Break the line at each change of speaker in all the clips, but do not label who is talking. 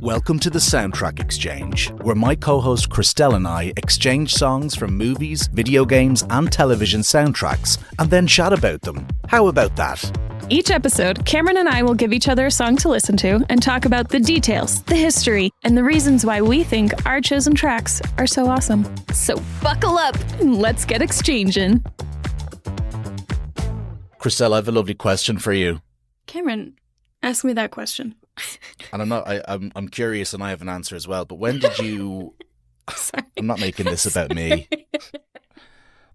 Welcome to the Soundtrack Exchange, where my co-host Christelle and I exchange songs from movies, video games and television soundtracks, and then chat about them. How about that?
Each episode, Cameron and I will give each other a song to listen to and talk about the details, the history, and the reasons why we think our chosen tracks are so awesome. So buckle up and let's get exchanging.
Christelle, I have a lovely question for you.
Cameron, ask me that question.
And I'm curious, and I have an answer as well. But when did you?
Sorry.
I'm not making this about me.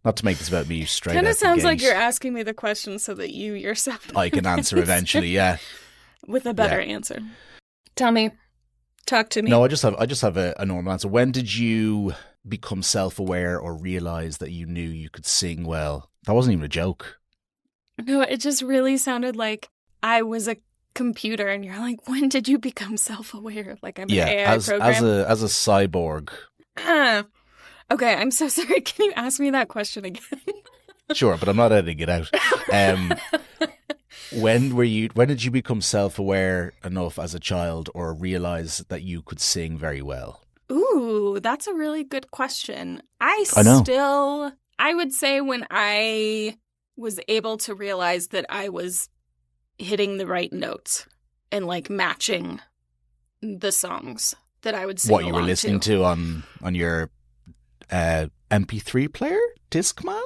Not to make this about me straight.
Kind
out
of sounds
the
like
gate.
you're asking me the question so that you yourself
I can answer eventually. Yeah,
with a better answer. Tell me, talk to me.
No, I just have a normal answer. When did you become self-aware or realize that you knew you could sing well? That wasn't even a joke.
No, it just really sounded like I was a computer, and you're like, when did you become self-aware? Like I'm an AI program?
as a cyborg.
Okay, I'm so sorry. Can you ask me that question again?
Sure, but I'm not editing it out. When did you become self-aware enough as a child or realize that you could sing very well?
Ooh, that's a really good question. I would say when I was able to realize that I was hitting the right notes and like matching the songs that I would sing
What you were listening to on your MP3 player? Discman?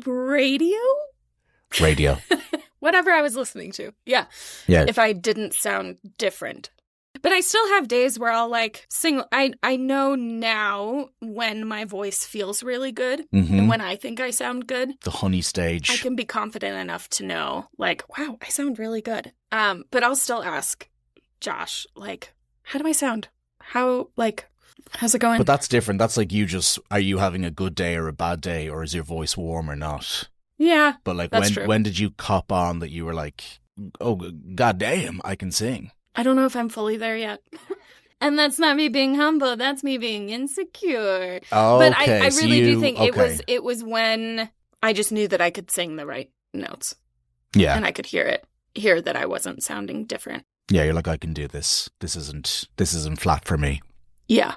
Radio? Whatever I was listening to. Yeah. If I didn't sound different. But I still have days where I'll like sing. I know now when my voice feels really good and when I think I sound good.
The honey stage.
I can be confident enough to know like, wow, I sound really good. But I'll still ask Josh, like, how do I sound? How's it going?
But that's different. That's like are you having a good day or a bad day, or is your voice warm or not?
Yeah.
But like
true.
When did you cop on that you were like, oh, goddamn, I can sing?
I don't know if I'm fully there yet. And that's not me being humble. That's me being insecure.
Oh,
but
okay.
I really do think
okay.
it was when I just knew that I could sing the right notes.
Yeah.
And I could hear that I wasn't sounding different.
Yeah, you're like, I can do this. This isn't flat for me.
Yeah.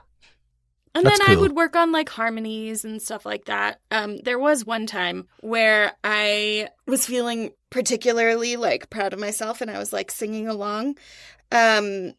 And
That's
then
cool.
I would work on like harmonies and stuff like that. There was one time where I was feeling particularly like proud of myself and I was like singing along. And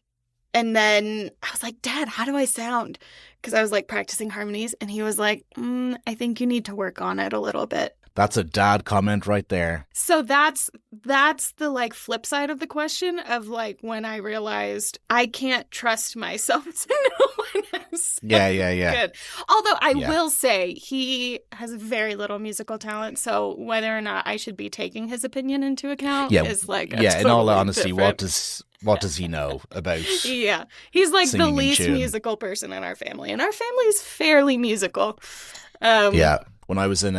then I was like, Dad, how do I sound? Because I was like practicing harmonies and he was like, I think you need to work on it a little bit.
That's a dad comment right there.
So that's the like flip side of the question of like when I realized I can't trust myself to know when I'm so good. Although I will say he has very little musical talent, so whether or not I should be taking his opinion into account is like a
in all
totally
honesty,
different...
what does he know about?
Yeah, he's like the least
tune.
musical person in our family, and our family is fairly musical.
When I was in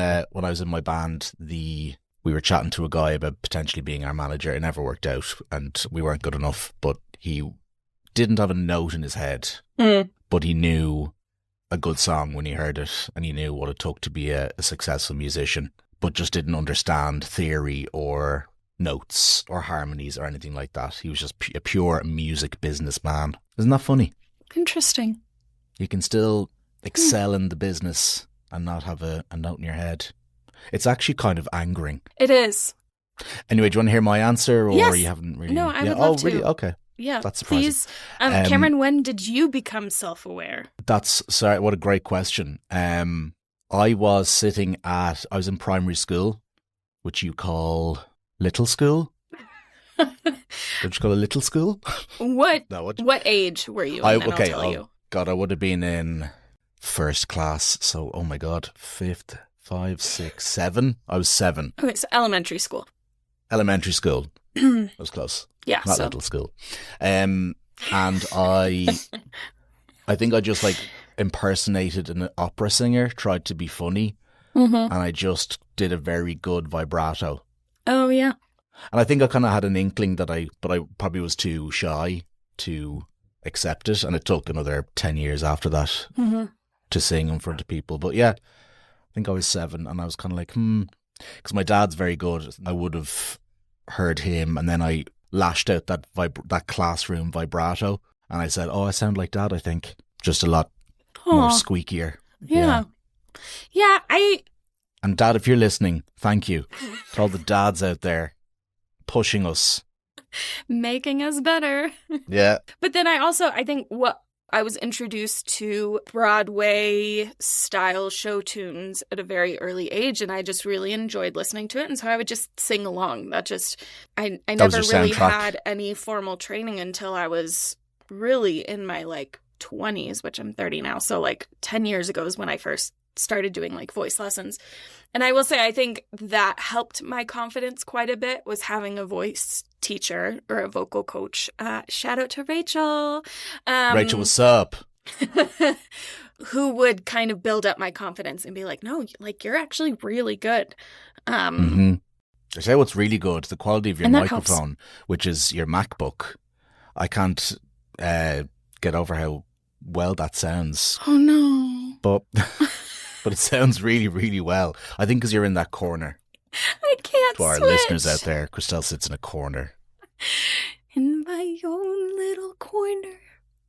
my band, we were chatting to a guy about potentially being our manager. It never worked out, and we weren't good enough. But he didn't have a note in his head, but he knew a good song when he heard it, and he knew what it took to be a successful musician, but just didn't understand theory or notes or harmonies or anything like that. He was just a pure music businessman. Isn't that funny?
Interesting.
You can still excel in the business and not have a note in your head. It's actually kind of angering.
It is.
Anyway, do you want to hear my answer, or
yes.
you haven't really?
No, I would love to.
Really? Okay.
Yeah,
that's surprising.
Please, Cameron, when did you become self-aware?
Sorry, what a great question. I was in primary school, which you call little school. Don't you call it little school?
What? No, what age were you? I'll tell you.
God, I would have been in first class. So, oh my God, 5th, 5, 6, 7. I was 7.
Okay, so elementary school.
Elementary school. I was close.
Yeah,
not little school. And I think I just like impersonated an opera singer, tried to be funny, and I just did a very good vibrato.
Oh yeah.
And I think I kind of had an inkling but I probably was too shy to accept it, and it took another 10 years after that to sing in front of people. But yeah, I think I was 7, and I was kind of like, because my dad's very good. I would have heard him, and then I lashed out that classroom vibrato, And I said, I sound like Dad, I think. Just a lot more squeakier.
Yeah. Yeah,
And Dad, if you're listening, thank you to all the dads out there pushing us.
Making us better.
Yeah.
But then I think what I was introduced to Broadway style show tunes at a very early age, and I just really enjoyed listening to it. And so I would just sing along. I never really had any formal training until I was really in my like 20s, which I'm 30 now. So like 10 years ago is when I first started doing like voice lessons. And I will say, I think that helped my confidence quite a bit, was having a voice teacher or a vocal coach. Shout out to Rachel.
Rachel, what's up?
Who would kind of build up my confidence and be like, no, like you're actually really good.
I say what's really good, the quality of your microphone, which is your MacBook. I can't get over how well that sounds.
Oh no.
But it sounds really, really well. I think because you're in that corner.
I can't
To our
switch.
listeners out there, Christelle sits in a corner.
In my own little corner.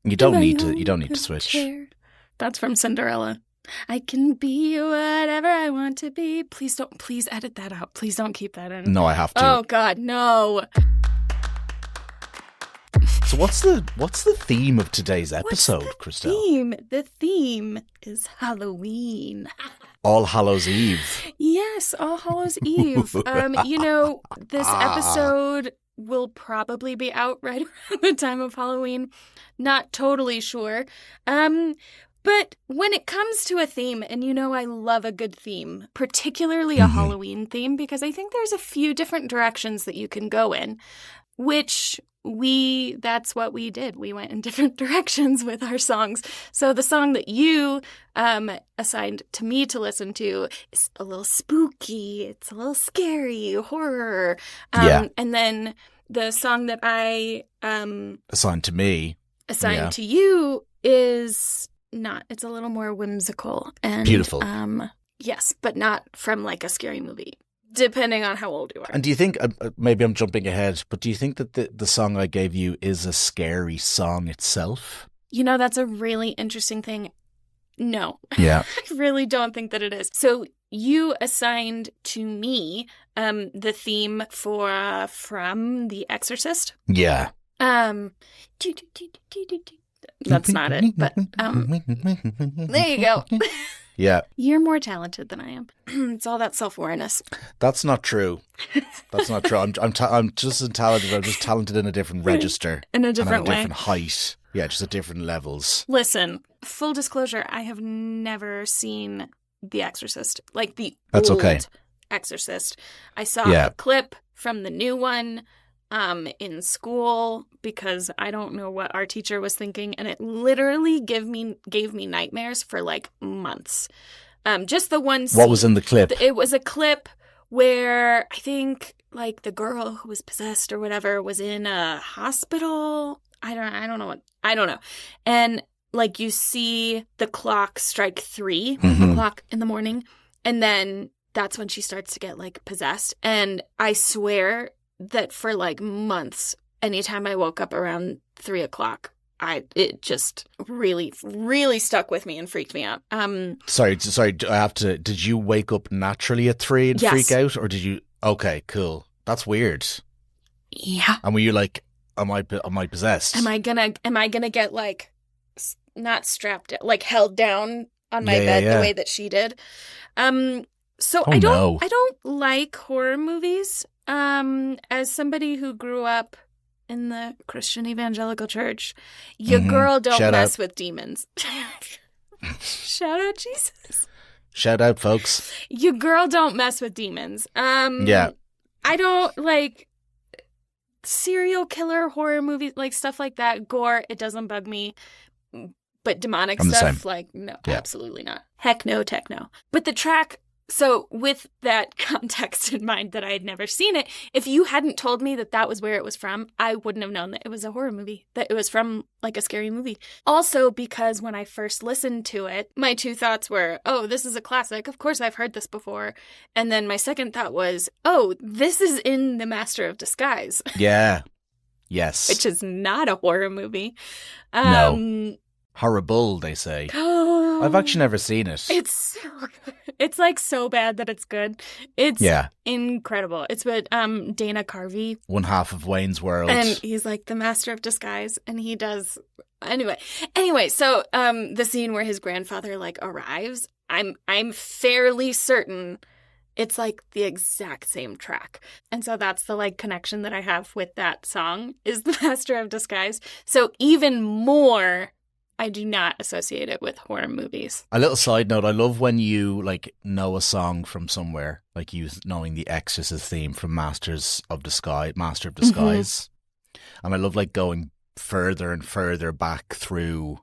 You don't need to switch.
Chair. That's from Cinderella. I can be whatever I want to be. Please edit that out. Please don't keep that in.
No, I have to.
Oh God, no.
So what's the theme of today's episode, Christelle?
The theme is Halloween.
All Hallows Eve.
Yes, All Hallows Eve. This episode will probably be out right around the time of Halloween. Not totally sure. But when it comes to a theme, and I love a good theme, particularly a Halloween theme, because I think there's a few different directions that you can go in, which that's what we did. We went in different directions with our songs. So the song that you assigned to me to listen to is a little spooky. It's a little scary, horror. And then the song that I
assigned to you
is not. It's a little more whimsical and
beautiful.
Yes, but not from like a scary movie. Depending on how old you are.
And do you think, maybe I'm jumping ahead, but do you think that the song I gave you is a scary song itself?
That's a really interesting thing. No.
Yeah.
I really don't think that it is. So you assigned to me the theme from The Exorcist.
Yeah.
That's not it, but there you go.
Yeah.
You're more talented than I am. It's all that self-awareness.
That's not true. That's not true. I'm just as talented. I'm just talented in a different register.
In a different way.
Different height. Yeah, just at different levels.
Listen, full disclosure, I have never seen The Exorcist. Like the
That's
old
okay.
Exorcist. I saw a clip from the new one in school because I don't know what our teacher was thinking, and it literally gave me nightmares for like months. Just the one scene.
What was in the clip?
It was a clip where I think like the girl who was possessed or whatever was in a hospital. I don't know. And like you see the clock strike 3 o'clock in the morning, and then that's when she starts to get like possessed. And I swear that for like months, anytime I woke up around 3 o'clock, it just really, really stuck with me and freaked me out.
Sorry. Did you wake up naturally at 3 and freak out, or did you? Okay, cool. That's weird.
Yeah.
And were you like, am I possessed?
Am I gonna get like not strapped, like held down on my bed the way that she did? So I don't like horror movies. As somebody who grew up in the Christian evangelical church, your girl don't mess with demons. Shout out Jesus.
Shout out, folks.
Your girl don't mess with demons.
Yeah.
I don't like serial killer horror movies, like stuff like that. Gore, it doesn't bug me. But demonic stuff, like, no, absolutely not. Heck no, techno. But the track, so with that context in mind that I had never seen it, if you hadn't told me that that was where it was from, I wouldn't have known that it was a horror movie, that it was from like a scary movie. Also, because when I first listened to it, my two thoughts were, oh, this is a classic. Of course, I've heard this before. And then my second thought was, oh, this is in The Master of Disguise.
Yeah. Yes.
which is not a horror movie.
No. Horrible, they say. I've actually never seen it.
It's so good. It's like so bad that it's good. It's incredible. It's with Dana Carvey.
One half of Wayne's World.
And he's like the master of disguise, and he does anyway, so the scene where his grandfather like arrives, I'm fairly certain it's like the exact same track. And so that's the like connection that I have with that song is the master of disguise. So even more, I do not associate it with horror movies.
A little side note, I love when you like know a song from somewhere, like you knowing the Exorcist theme from Master of Disguise. And I love like going further and further back through,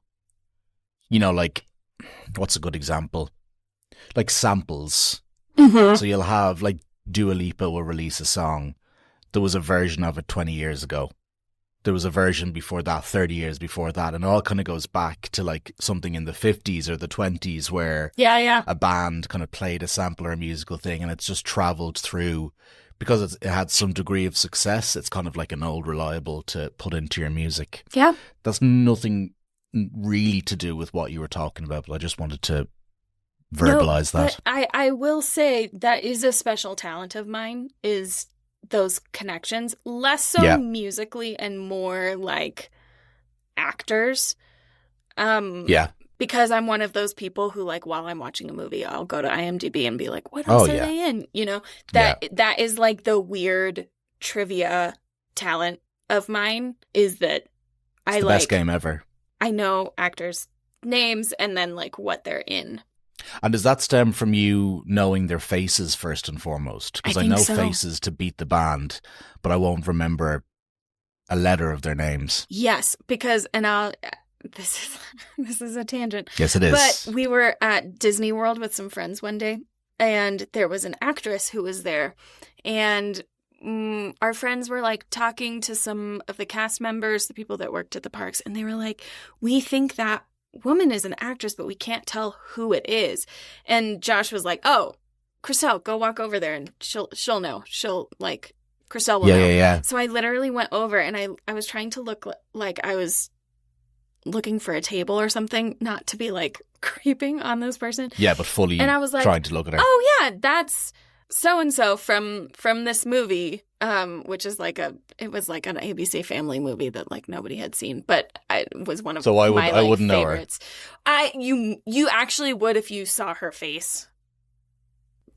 you know, like, what's a good example? Like samples. So you'll have like Dua Lipa will release a song. There was a version of it 20 years ago. There was a version before that, 30 years before that. And it all kind of goes back to like something in the 50s or the 20s where a band kind of played a sample or a musical thing, and it's just traveled through because it had some degree of success. It's kind of like an old reliable to put into your music.
Yeah.
That's nothing really to do with what you were talking about, but I just wanted to verbalize that.
But I will say that is a special talent of mine, is those connections, less so musically and more like actors. Because I'm one of those people who, like, while I'm watching a movie, I'll go to IMDb and be like, what else are they in? You know, that is like the weird trivia talent of mine, is that
it's the best game ever.
I know actors' names and then like what they're in.
And does that stem from you knowing their faces first and foremost? Because I know faces to beat the band, but I won't remember a letter of their names.
Yes, because, and this is a tangent.
Yes, it is.
But we were at Disney World with some friends one day, and there was an actress who was there, and our friends were like talking to some of the cast members, the people that worked at the parks, and they were like, we think that woman is an actress, but we can't tell who it is. And Josh was like, oh, Chriselle, go walk over there and she'll know. She'll like, Chriselle will know.
Yeah.
So I literally went over and I was trying to look like I was looking for a table or something, not to be like creeping on this person.
Yeah, but fully
and I was like,
trying to look at her.
Oh yeah, that's so-and-so from this movie, which is like it was like an ABC Family movie that like nobody had seen, but it was one of
I wouldn't
favorites.
Know her.
You actually would if you saw her face.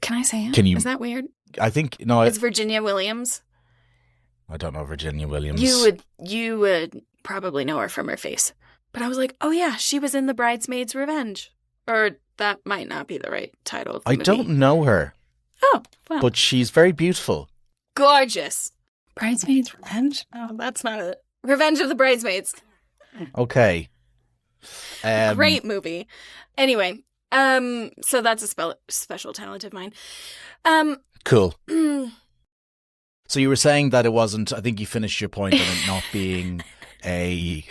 Can I say it?
Can you?
Is that weird?
I think no.
It's Virginia Williams.
I don't know Virginia Williams.
You would probably know her from her face. But I was like, oh yeah, she was in The Bridesmaids' Revenge, or that might not be the right title of the movie.
Don't know her.
Oh, well.
But she's very beautiful.
Gorgeous. Bridesmaids Revenge? Oh, that's not it. Revenge of the Bridesmaids.
Okay.
Great movie. Anyway, so that's a special talent of mine.
Cool. So you were saying that it wasn't, I think you finished your point on it not being a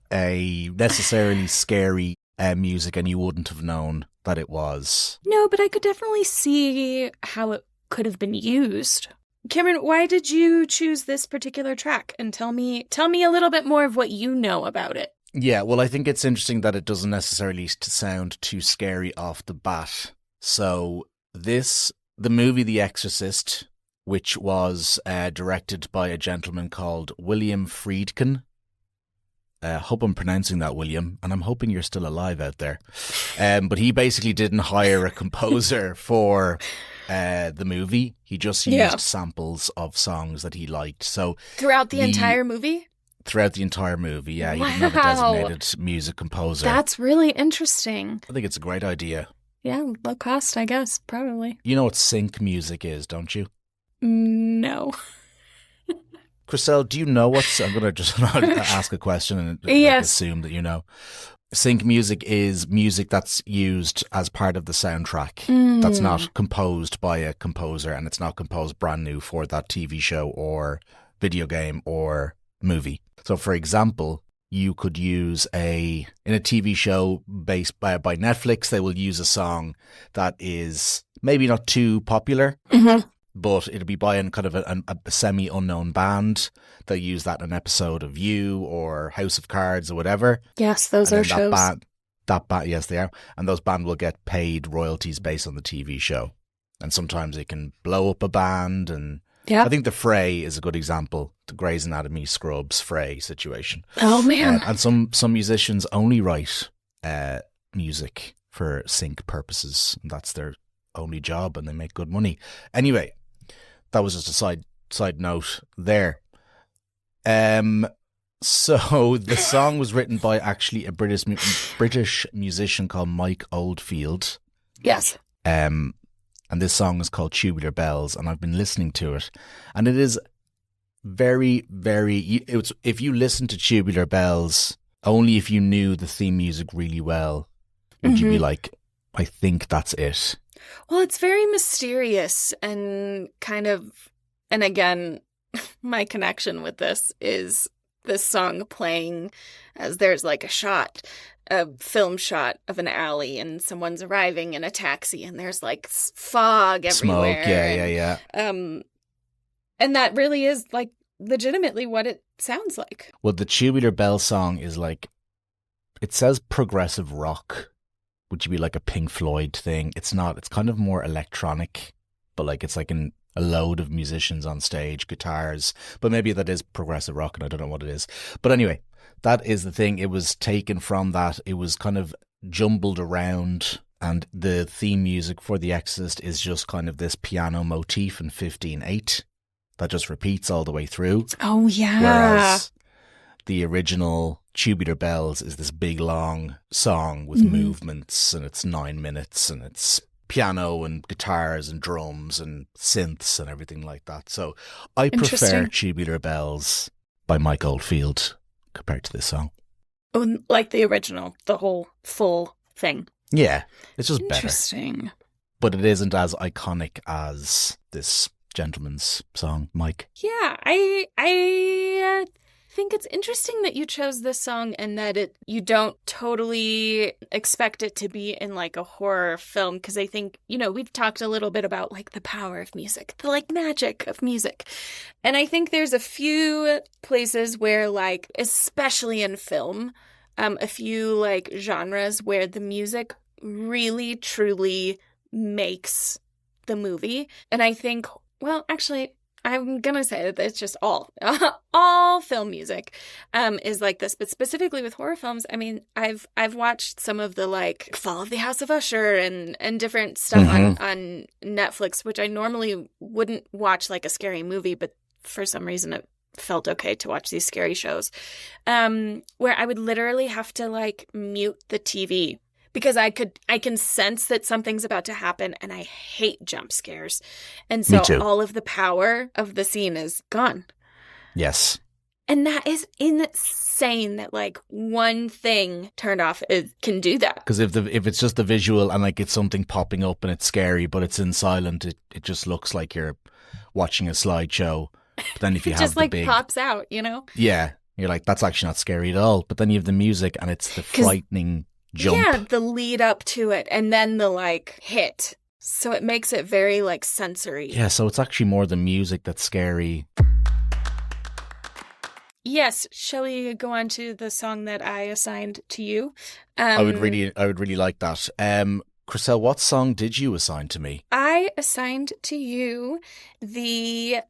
necessarily scary music, and you wouldn't have known that it was.
No, but I could definitely see how it could have been used. Cameron, why did you choose this particular track? And tell me a little bit more of what you know about it.
Yeah, well, I think it's interesting that it doesn't necessarily sound too scary off the bat. So the movie The Exorcist, which was directed by a gentleman called William Friedkin. Hope I'm pronouncing that, William, and I'm hoping you're still alive out there. But he basically didn't hire a composer for the movie. He just used samples of songs that he liked. So
throughout the entire movie? Throughout
the entire movie, yeah. He didn't have a designated music composer.
That's really interesting.
I think it's a great idea.
Yeah, low cost, I guess, probably.
You know what sync music is, don't you?
No.
Chriselle, do you know what's... I'm going to just ask a question and assume that you know. Sync music is music that's used as part of the soundtrack. That's not composed by a composer, and it's not composed brand new for that TV show or video game or movie. So, for example, you could use in a TV show based by Netflix, they will use a song that is maybe not too popular, but it'll be by kind of a semi-unknown band. They'll use that in an episode of You or House of Cards or whatever.
Yes, those are shows.
That band, yes, they are. And those bands will get paid royalties based on the TV show. And sometimes it can blow up a band. And I think The Fray is a good example. The Grey's Anatomy, Scrubs, Fray situation.
Oh, man.
And some musicians only write music for sync purposes. And that's their only job, and they make good money. Anyway, that was just a side note there. So the song was written by actually a British musician called Mike Oldfield.
Yes.
And this song is called Tubular Bells, and I've been listening to it, and it is very, very. If you listen to Tubular Bells, only if you knew the theme music really well, would you be like, I think that's it.
Well, it's very mysterious and kind of, and again, my connection with this is this song playing as there's like a film shot of an alley and someone's arriving in a taxi and there's like fog everywhere.
Smoke, yeah.
And that really is like legitimately what it sounds like.
Well, the Tubular Bell song is like, it says progressive rock. Would you be like a Pink Floyd thing? It's not. It's kind of more electronic, but like it's like a load of musicians on stage, guitars. But maybe that is progressive rock, and I don't know what it is. But anyway, that is the thing. It was taken from that. It was kind of jumbled around, and the theme music for The Exorcist is just kind of this piano motif in 15/8 that just repeats all the way through.
Oh yeah.
Whereas the original Tubular Bells is this big long song with movements, and it's 9 minutes, and it's piano and guitars and drums and synths and everything like that. So I prefer Tubular Bells by Mike Oldfield compared to this song.
Oh, like the original, the whole full thing.
Yeah, it's just
Interesting.
Better. But it isn't as iconic as this gentleman's song, Mike.
Yeah, I think it's interesting that you chose this song and that you don't totally expect it to be in like a horror film, because I think, we've talked a little bit about like the power of music, the like magic of music. And I think there's a few places where like, especially in film, a few like genres where the music really truly makes the movie. And I think, well, actually, I'm going to say that it's just all film music is like this, but specifically with horror films, I mean, I've watched some of the like Fall of the House of Usher and different stuff on Netflix, which I normally wouldn't watch like a scary movie, but for some reason it felt okay to watch these scary shows, where I would literally have to like mute the TV. Because I can sense that something's about to happen, and I hate jump scares. And so all of the power of the scene is gone.
Yes.
And that is insane that like one thing turned off can do that.
Because if it's just the visual and like it's something popping up and it's scary, but it's in silent, it just looks like you're watching a slideshow. But then if you have
just
the
like
big,
pops out,
Yeah. You're like, that's actually not scary at all. But then you have the music and it's the frightening jump.
Yeah, the lead up to it and then the like hit. So it makes it very like sensory.
Yeah, so it's actually more the music that's scary.
Yes, shall we go on to the song that I assigned to you?
I would really like that. Chriselle, what song did you assign to me?
I assigned to you the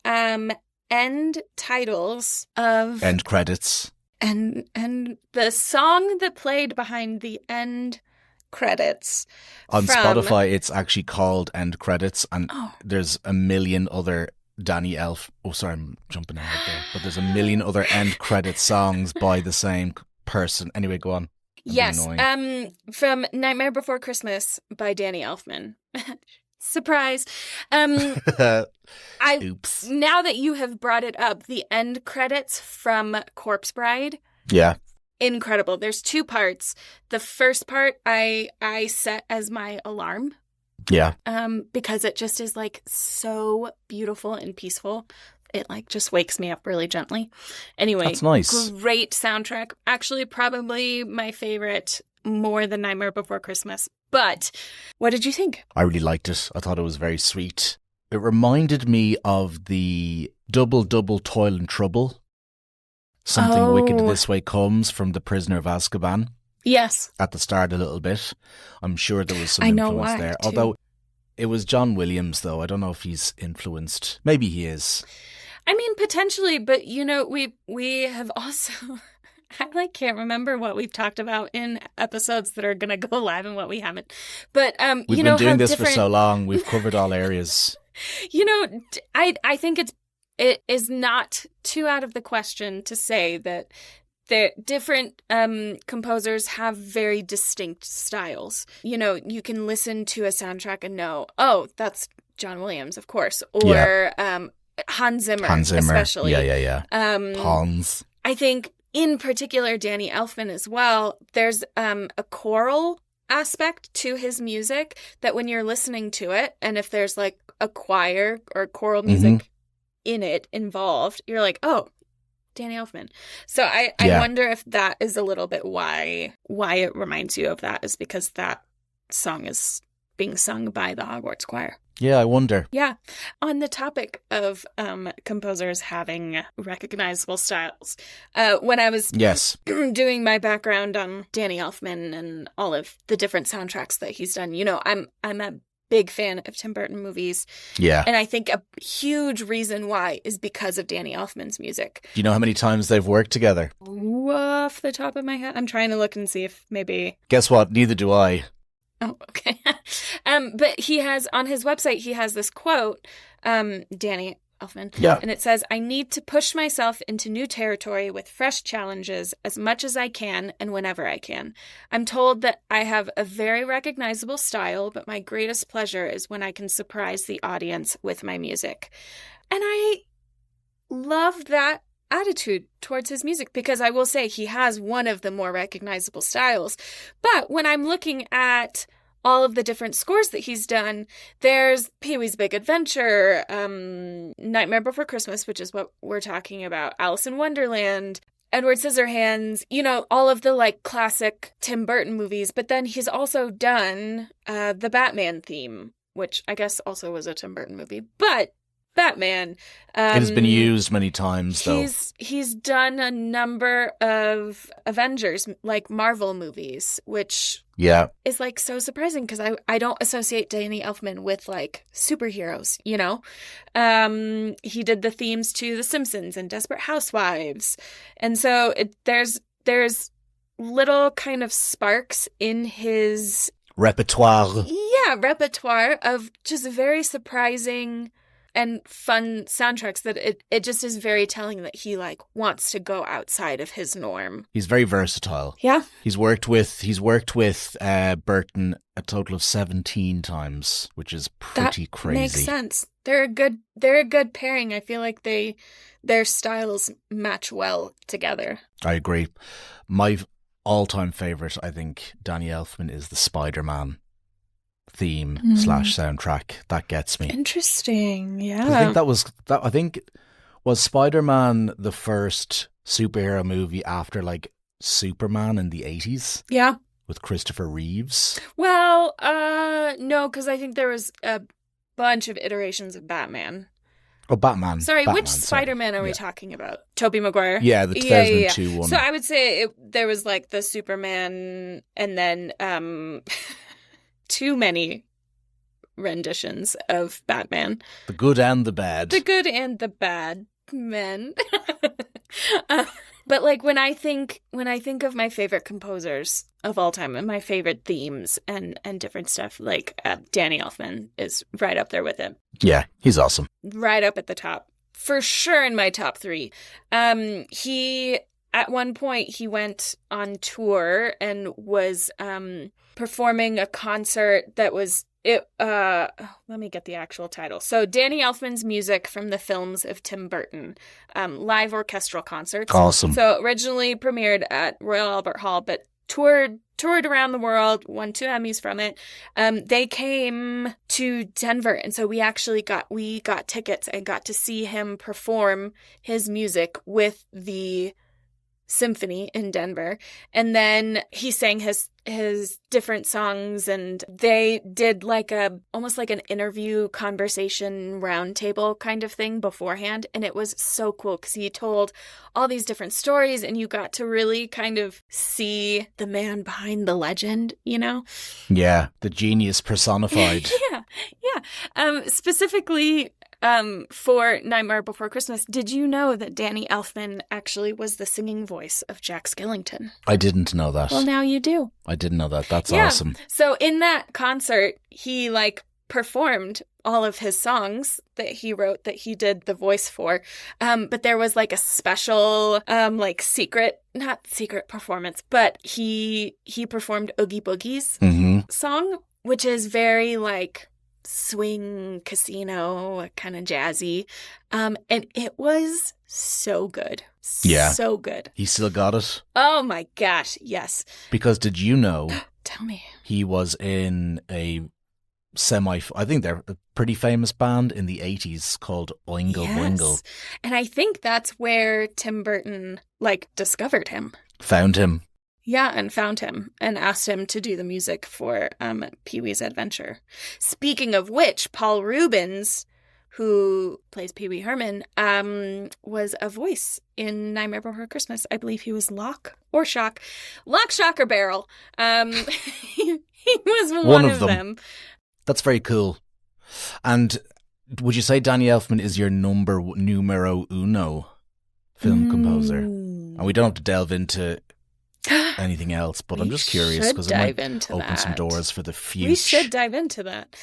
end titles of
end credits.
And the song that played behind the end credits.
On Spotify, it's actually called End Credits, and there's a million other Danny Elf. Oh, sorry, I'm jumping ahead there. But there's a million other end credit songs by the same person. Anyway, go on.
Yes, from Nightmare Before Christmas by Danny Elfman. Surprise.
Oops.
Now that you have brought it up, the end credits from Corpse Bride.
Yeah.
Incredible. There's two parts. The first part I set as my alarm.
Yeah.
Because it just is like so beautiful and peaceful. It like just wakes me up really gently. Anyway,
that's nice.
Great soundtrack. Actually, probably my favorite, more than Nightmare Before Christmas. But what did you think?
I really liked it. I thought it was very sweet. It reminded me of the Double Double Toil and Trouble. Something Wicked This Way Comes from The Prisoner of Azkaban.
Yes.
At the start a little bit. I'm sure there was some influence there.
Too.
Although it was John Williams, though. I don't know if he's influenced. Maybe he is.
I mean, potentially, but, you know, we have also... I can't remember what we've talked about in episodes that are going to go live and what we haven't. But,
we've
you know,
been doing this for so long. We've covered all areas.
You know, I think it is not too out of the question to say that the different composers have very distinct styles. You know, you can listen to a soundtrack and know, oh, that's John Williams, of course, or Hans Zimmer, especially.
Yeah. Hans.
I think in particular Danny Elfman as well. There's a choral aspect to his music that when you're listening to it, and if there's like a choir or choral music in it involved, you're like, oh, Danny Elfman. So I wonder if that is a little bit why it reminds you of that, is because that song is being sung by the Hogwarts choir.
Yeah, I wonder.
Yeah. On the topic of composers having recognizable styles, when I was doing my background on Danny Elfman and all of the different soundtracks that he's done, you know, I'm a big fan of Tim Burton movies.
Yeah.
And I think a huge reason why is because of Danny Elfman's music.
Do you know how many times they've worked together?
Off the top of my head, I'm trying to look and see if maybe...
Guess what? Neither do I.
Oh, okay. But he has, on his website, he has this quote, Danny Elfman, and it says, "I need to push myself into new territory with fresh challenges as much as I can and whenever I can. I'm told that I have a very recognizable style, but my greatest pleasure is when I can surprise the audience with my music." And I love that attitude towards his music, because I will say he has one of the more recognizable styles. But when I'm looking at all of the different scores that he's done, there's Pee-wee's Big Adventure, Nightmare Before Christmas, which is what we're talking about, Alice in Wonderland, Edward Scissorhands, you know, all of the like classic Tim Burton movies. But then he's also done the Batman theme, which I guess also was a Tim Burton movie, but Batman.
It has been used many times, though.
He's done a number of Avengers, like Marvel movies, which is like so surprising because I don't associate Danny Elfman with like superheroes, you know? He did the themes to The Simpsons and Desperate Housewives. And so there's little kind of sparks in his
repertoire.
Yeah, repertoire of just very surprising and fun soundtracks that it just is very telling that he like wants to go outside of his norm.
He's very versatile.
Yeah.
He's worked with Burton a total of 17 times, which is pretty crazy.
Makes sense. They're a good pairing. I feel like their styles match well together.
I agree. My all-time favorite, I think, Danny Elfman, is the Spider-Man theme / soundtrack. That gets me.
Interesting. Yeah.
I think was Spider-Man the first superhero movie after like Superman in the 80s?
Yeah.
With Christopher Reeves?
Well, no, because I think there was a bunch of iterations of Batman.
Oh, Batman.
Sorry, which Spider-Man are we talking about? Tobey Maguire?
Yeah, the 2002 one.
So I would say there was like the Superman and then too many renditions of Batman.
The good and the bad.
The good and the bad men. But like when I think of my favorite composers of all time and my favorite themes and different stuff, like Danny Elfman is right up there with him.
Yeah, he's awesome.
Right up at the top. For sure in my top 3. He at one point he went on tour and was performing a concert that was let me get the actual title. So Danny Elfman's music from the films of Tim Burton, live orchestral concerts.
Awesome.
So originally premiered at Royal Albert Hall, but toured around the world, won 2 Emmys from it. They came to Denver, and so we got tickets and got to see him perform his music with the Symphony in Denver. And then he sang his different songs, and they did like almost like an interview conversation roundtable kind of thing beforehand. And it was so cool because he told all these different stories, and you got to really kind of see the man behind the legend, you know?
Yeah, the genius personified.
Yeah. Specifically, for Nightmare Before Christmas, did you know that Danny Elfman actually was the singing voice of Jack Skellington?
I didn't know that.
Well, now you do.
I didn't know that. That's awesome.
So in that concert, he like performed all of his songs that he wrote that he did the voice for. But there was like a special, like not secret performance, but he performed Oogie Boogie's song, which is very like swing casino kind of jazzy, and it was so good. So good.
He still got it?
Oh my gosh, yes.
Because did you know
tell me,
he was in a I think they're a pretty famous band in the 80s called Oingo Boingo.
And I think that's where Tim Burton like discovered him,
found him.
Yeah, and found him and asked him to do the music for Pee-wee's Adventure. Speaking of which, Paul Rubens, who plays Pee Wee Herman, was a voice in Nightmare Before Christmas. I believe he was Lock or Shock. Lock, Shock, or Barrel. He was one of them.
That's very cool. And would you say Danny Elfman is your numero uno film composer? And we don't have to delve into anything else, but I'm just curious because it might open some doors for the future.
We should dive into that.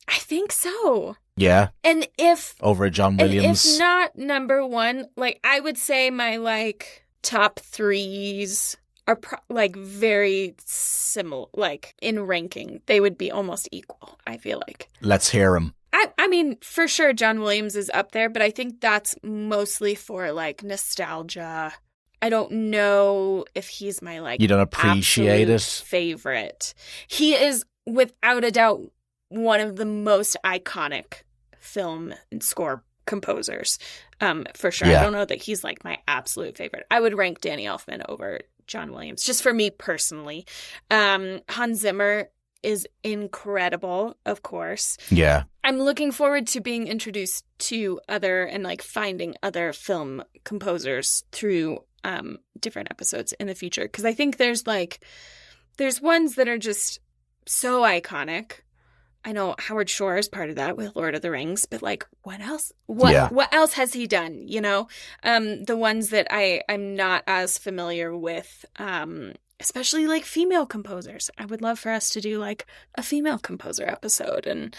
I think so.
Yeah.
And if
over John Williams,
if not number one, like I would say my like top threes are like very similar, like in ranking, they would be almost equal. I feel like. Let's
hear them.
I mean, for sure, John Williams is up there, but I think that's mostly for like nostalgia. I don't know if he's my like
you don't appreciate it
favorite. He is without a doubt one of the most iconic film and score composers, for sure. Yeah. I don't know that he's like my absolute favorite. I would rank Danny Elfman over John Williams, just for me personally. Hans Zimmer is incredible, of course.
Yeah.
I'm looking forward to being introduced to other and like finding other film composers through different episodes in the future, because I think there's ones that are just so iconic. I know Howard Shore is part of that with Lord of the Rings, but like what else? What else has he done? You know, the ones that I'm not as familiar with, especially like female composers. I would love for us to do like a female composer episode and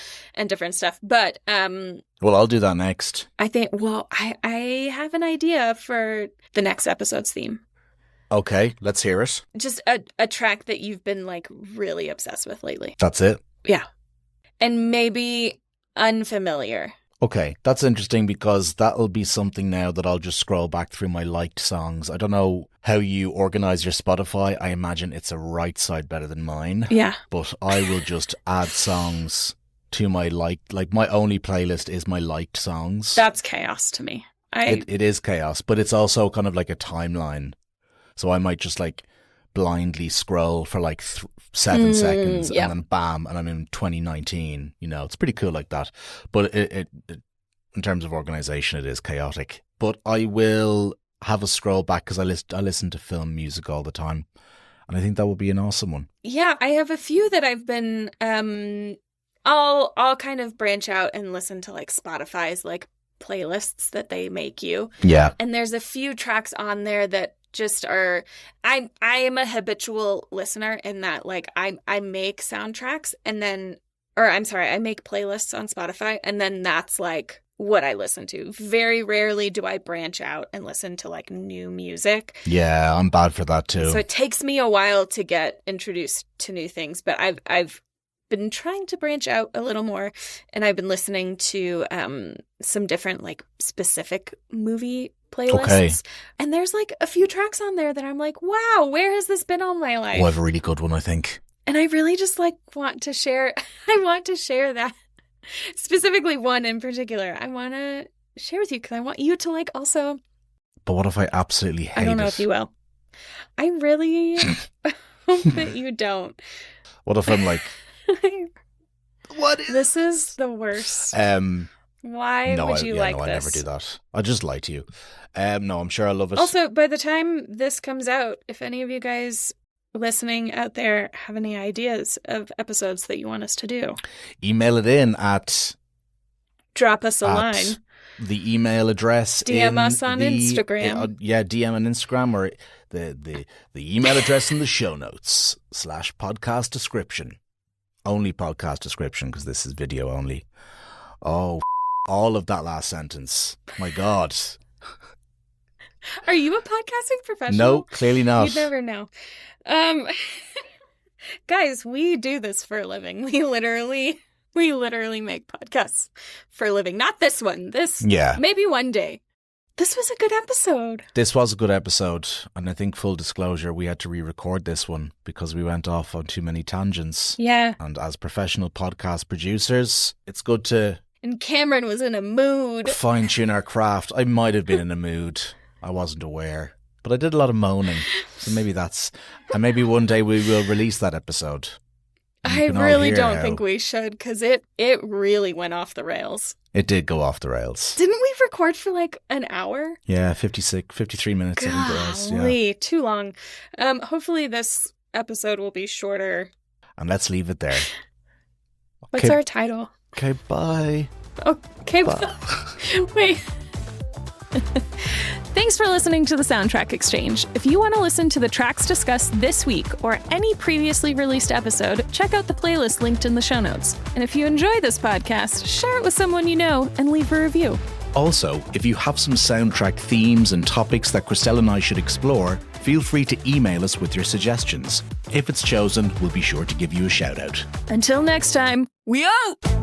different stuff. But
well, I'll do that next.
I think. Well, I have an idea for the next episode's theme.
Okay, let's hear it.
Just a track that you've been like really obsessed with lately.
That's it?
Yeah. And maybe unfamiliar.
Okay, that's interesting because that'll be something now that I'll just scroll back through my liked songs. I don't know how you organize your Spotify. I imagine it's a right side better than mine.
Yeah.
But I will just add songs to my liked. Like my only playlist is my liked songs.
That's chaos to me.
It is chaos, but it's also kind of like a timeline. So I might just like blindly scroll for like 7 seconds and then bam, and I'm in 2019. You know, it's pretty cool like that. But it in terms of organization, it is chaotic. But I will have a scroll back because I listen to film music all the time, and I think that would be an awesome one.
Yeah, I have a few that I've been. I'll kind of branch out and listen to like Spotify's like playlists that they make you.
Yeah,
and there's a few tracks on there that just are. I am a habitual listener in that like I make soundtracks and then, or I'm sorry, I make playlists on Spotify and then that's like what I listen to. Very rarely do I branch out and listen to like new music.
Yeah, I'm bad for that too.
So it takes me a while to get introduced to new things, but I've been trying to branch out a little more, and I've been listening to some different like specific movie playlists. Okay. And there's like a few tracks on there that I'm like, wow, where has this been all my life?
Oh, I have a really good one, I think.
And I really just like want to share. I want to share that. Specifically one in particular. I want to share with you because I want you to like also.
But what if I absolutely hate it?
I don't know if you will. I really hope that you don't.
What if I'm like, what is
this? Is the worst. Why would you like this?
I never do that. I'll just lie to you. No, I'm sure I love it.
Also, by the time this comes out, if any of you guys listening out there have any ideas of episodes that you want us to do,
email it in at...
Drop us a line.
The email address.
DM us on Instagram.
DM on Instagram, or the email address in the show notes / podcast description. Only podcast description, because this is video only. Oh, all of that last sentence. My God.
Are you a podcasting professional?
No, clearly not.
You'd never know. Guys, we do this for a living. We literally make podcasts for a living. Not this one. Maybe one day. This was a good episode.
This was a good episode. And I think, full disclosure, we had to re-record this one because we went off on too many tangents.
Yeah.
And as professional podcast producers, it's good to...
And Cameron was in a mood.
Fine-tune our craft. I might have been in a mood. I wasn't aware. But I did a lot of moaning. So maybe that's... And maybe one day we will release that episode.
I really don't think we should, because it really went off the rails.
It did go off the rails.
Didn't we record for like an hour?
Yeah, 53 minutes.
Golly,
I think it was. Yeah.
Too long. Hopefully this episode will be shorter.
And let's leave it there.
What's our title?
Okay, bye.
Okay,
bye.
Wait. Thanks for listening to the Soundtrack Exchange. If you want to listen to the tracks discussed this week or any previously released episode, check out the playlist linked in the show notes. And if you enjoy this podcast, share it with someone you know and leave a review.
Also, if you have some soundtrack themes and topics that Christelle and I should explore, feel free to email us with your suggestions. If it's chosen, we'll be sure to give you a shout out.
Until next time, we out!